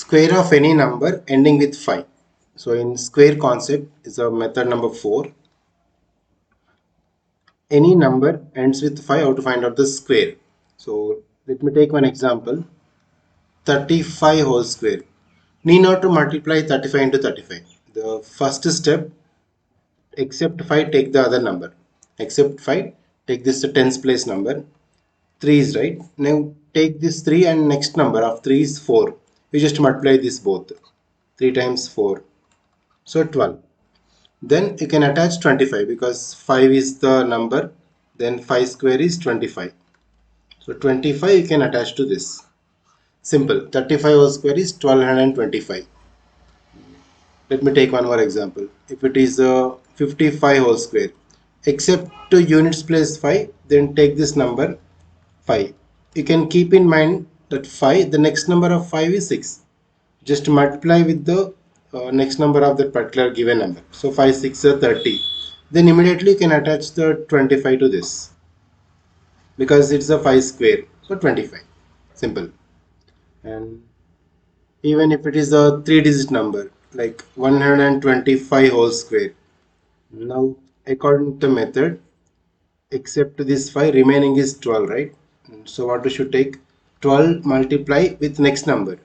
Square of any number ending with 5. So in square concept is a method number 4. Any number ends with 5, how to find out the square. So let me take one example. 35 whole square. Need not to multiply 35 into 35. The first step, except 5, take the other number. Except 5, take this to tens place number. 3 is right. Now take this 3 and next number of 3 is 4. You just multiply this both. 3 times 4. So 12. Then you can attach 25 because 5 is the number. Then 5 square is 25. So 25 you can attach to this. Simple. 35 whole square is 1225. Let me take one more example. If it is 55 whole square, except to units place 5, then take this number 5. You can keep in mind that 5, the next number of 5 is 6. Just multiply with the next number of that particular given number. So 5 6 are 30. Then immediately you can attach the 25 to this because it's a 5 square. So 25. Simple. And even if it is a 3-digit number like 125 whole square. Now according to the method, except this 5 remaining is 12, right? So what we should take? 12 multiply with next number.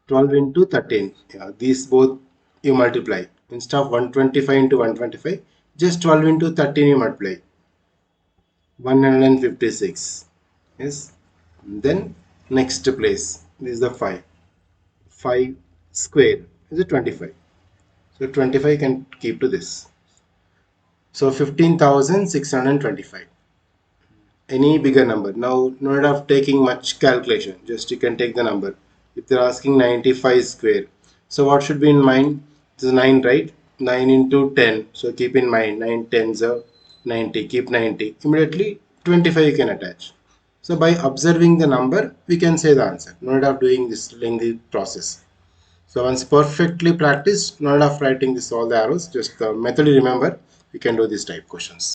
12 into 13. Yeah, these both you multiply. Instead of 125 into 125, just 12 into 13 you multiply. 156. Yes. Then next place. This is the 5. 5 square is a 25. So 25 can keep to this. So 15,625. Any bigger number. Now, no need of taking much calculation. Just you can take the number. If they're asking 95 square. So what should be in mind? This is 9, right? 9 into 10. So keep in mind 9 tens are 90. Keep 90. Immediately 25 you can attach. So by observing the number, we can say the answer. No need of doing this lengthy process. So once perfectly practiced, no need of writing this all the arrows. Just the method you remember, you can do this type questions.